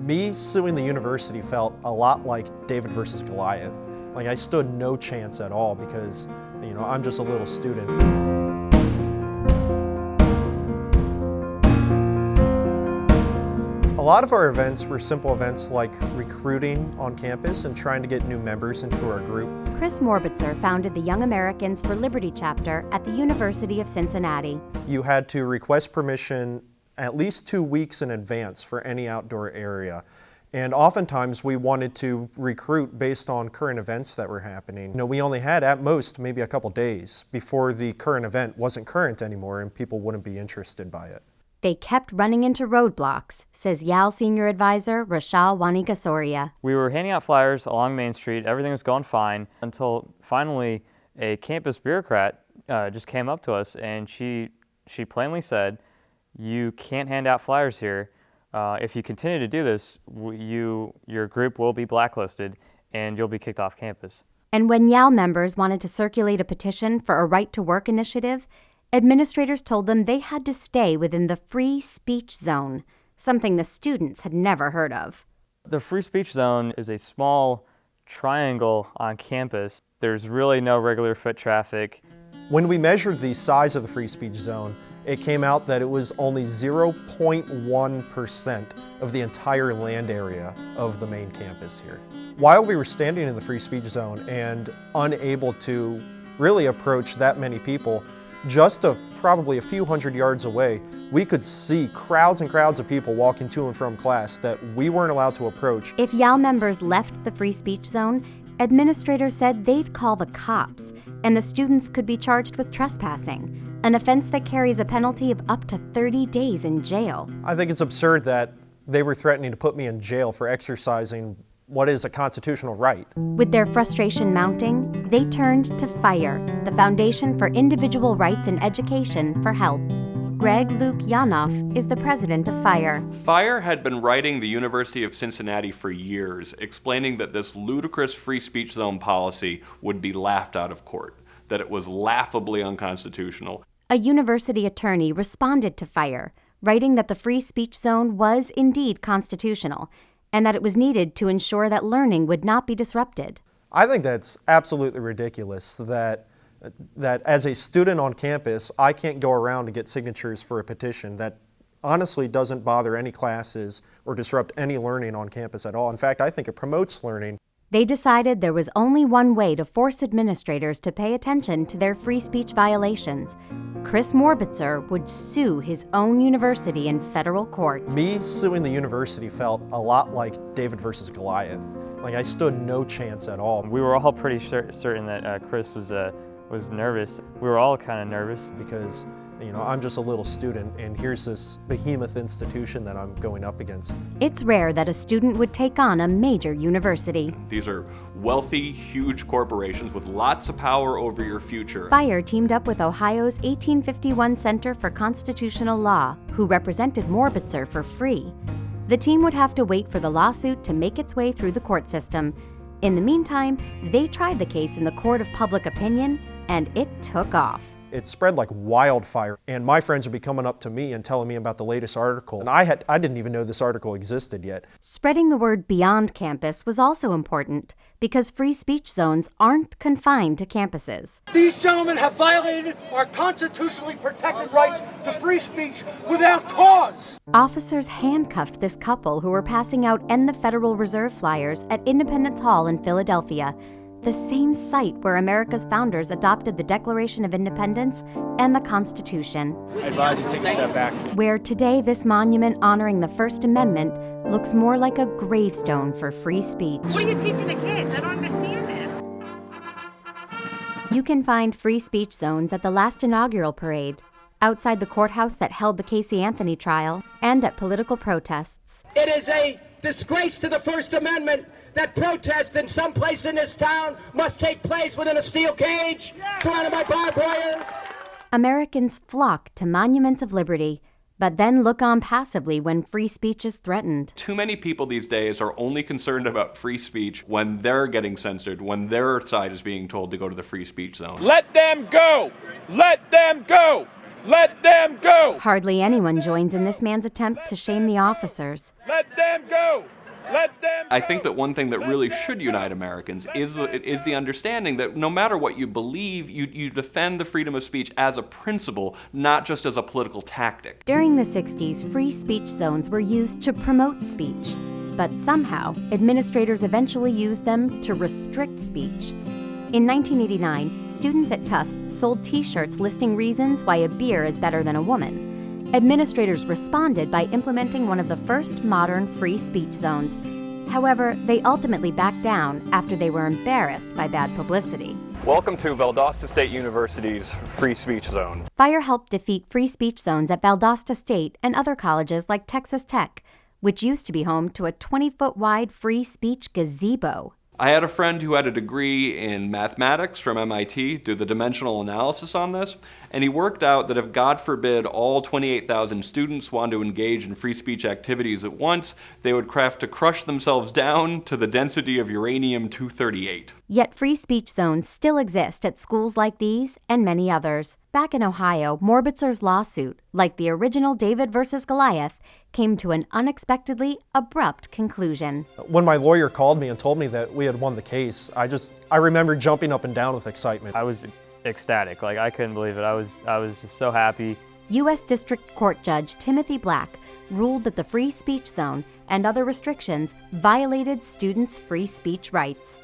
Me suing the university felt a lot like David versus Goliath. Like I stood no chance at all because, I'm just a little student. A lot of our events were simple events like recruiting on campus and trying to get new members into our group. Chris Morbitzer founded the Young Americans for Liberty chapter at the University of Cincinnati. You had to request permission at least 2 weeks in advance for any outdoor area. And oftentimes we wanted to recruit based on current events that were happening. We only had at most maybe a couple days before the current event wasn't current anymore and people wouldn't be interested by it. They kept running into roadblocks, says YAL senior advisor Rashal Wanigasoria. We were handing out flyers along Main Street. Everything was going fine until finally a campus bureaucrat just came up to us and she plainly said, "You can't hand out flyers here. If you continue to do this, your group will be blacklisted and you'll be kicked off campus." And when YAL members wanted to circulate a petition for a right-to-work initiative, administrators told them they had to stay within the free speech zone, something the students had never heard of. The free speech zone is a small triangle on campus. There's really no regular foot traffic. When we measured the size of the free speech zone, it came out that it was only 0.1% of the entire land area of the main campus here. While we were standing in the free speech zone and unable to really approach that many people, just probably a few hundred yards away, we could see crowds and crowds of people walking to and from class that we weren't allowed to approach. If YAL members left the free speech zone, administrators said they'd call the cops, and the students could be charged with trespassing, an offense that carries a penalty of up to 30 days in jail. I think it's absurd that they were threatening to put me in jail for exercising what is a constitutional right. With their frustration mounting, they turned to FIRE, the Foundation for Individual Rights in Education, for help. Greg Luke Yanoff is the president of FIRE. FIRE had been writing the University of Cincinnati for years, explaining that this ludicrous free speech zone policy would be laughed out of court, that it was laughably unconstitutional. A university attorney responded to FIRE, writing that the free speech zone was indeed constitutional, and that it was needed to ensure that learning would not be disrupted. I think that's absolutely ridiculous that as a student on campus, I can't go around and get signatures for a petition that honestly doesn't bother any classes or disrupt any learning on campus at all. In fact, I think it promotes learning. They decided there was only one way to force administrators to pay attention to their free speech violations. Chris Morbitzer would sue his own university in federal court. Me suing the university felt a lot like David versus Goliath. Like I stood no chance at all. We were all pretty certain that Chris was nervous. We were all kind of nervous. Because, I'm just a little student and here's this behemoth institution that I'm going up against. It's rare that a student would take on a major university. These are wealthy, huge corporations with lots of power over your future. FIRE teamed up with Ohio's 1851 Center for Constitutional Law, who represented Morbitzer for free. The team would have to wait for the lawsuit to make its way through the court system. In the meantime, they tried the case in the court of public opinion, and it took off. It spread like wildfire, and my friends would be coming up to me and telling me about the latest article. And I didn't even know this article existed yet. Spreading the word beyond campus was also important because free speech zones aren't confined to campuses. These gentlemen have violated our constitutionally protected rights to free speech without cause. Officers handcuffed this couple who were passing out End the Federal Reserve flyers at Independence Hall in Philadelphia, the same site where America's founders adopted the Declaration of Independence and the Constitution. I advise you take a step back. Where today this monument honoring the First Amendment looks more like a gravestone for free speech. What are you teaching the kids? I don't understand this. You can find free speech zones at the last inaugural parade, outside the courthouse that held the Casey Anthony trial, and at political protests. It is a disgrace to the First Amendment that protest in some place in this town must take place within a steel cage, surrounded by barbed wire. Americans flock to monuments of liberty, but then look on passively when free speech is threatened. Too many people these days are only concerned about free speech when they're getting censored, when their side is being told to go to the free speech zone. Let them go! Let them go! Let them go! Hardly anyone joins in this man's attempt to shame the officers. Let them go! Let them go! I think that one thing that really should unite Americans is the understanding that no matter what you believe, you defend the freedom of speech as a principle, not just as a political tactic. During the 60s, free speech zones were used to promote speech, but somehow administrators eventually used them to restrict speech. In 1989, students at Tufts sold T-shirts listing reasons why a beer is better than a woman. Administrators responded by implementing one of the first modern free speech zones. However, they ultimately backed down after they were embarrassed by bad publicity. Welcome to Valdosta State University's Free Speech Zone. Fire helped defeat free speech zones at Valdosta State and other colleges like Texas Tech, which used to be home to a 20-foot wide free speech gazebo. I had a friend who had a degree in mathematics from MIT, do the dimensional analysis on this, and he worked out that if, God forbid, all 28,000 students wanted to engage in free speech activities at once, they would have to crush themselves down to the density of uranium-238. Yet free speech zones still exist at schools like these and many others. Back in Ohio, Morbitzer's lawsuit, like the original David versus Goliath, came to an unexpectedly abrupt conclusion. When my lawyer called me and told me that we had won the case, I remember jumping up and down with excitement. I was ecstatic. Like, I couldn't believe it. I was just so happy. U.S. District Court Judge Timothy Black ruled that the free speech zone and other restrictions violated students' free speech rights.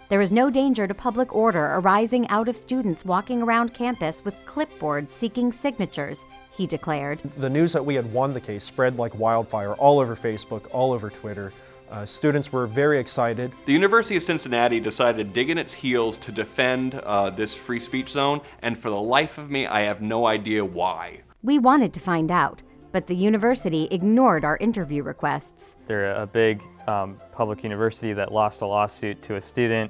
There is no danger to public order arising out of students walking around campus with clipboards seeking signatures, he declared. The news that we had won the case spread like wildfire all over Facebook, all over Twitter. Students were very excited. The University of Cincinnati decided to dig in its heels to defend this free speech zone, and for the life of me, I have no idea why. We wanted to find out, but the university ignored our interview requests. They're a big public university that lost a lawsuit to a student,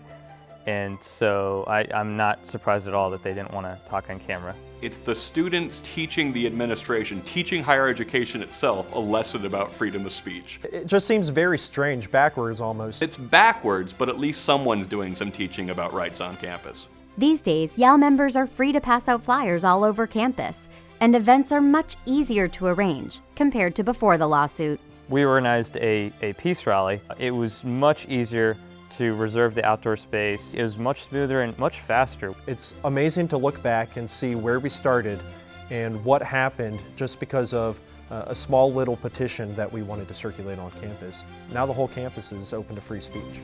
and so I'm not surprised at all that they didn't want to talk on camera. It's the students teaching the administration, teaching higher education itself, a lesson about freedom of speech. It just seems very strange, backwards almost. It's backwards, but at least someone's doing some teaching about rights on campus. These days, Yale members are free to pass out flyers all over campus, and events are much easier to arrange compared to before the lawsuit. We organized a peace rally. It was much easier to reserve the outdoor space. It was much smoother and much faster. It's amazing to look back and see where we started and what happened just because of a small little petition that we wanted to circulate on campus. Now the whole campus is open to free speech.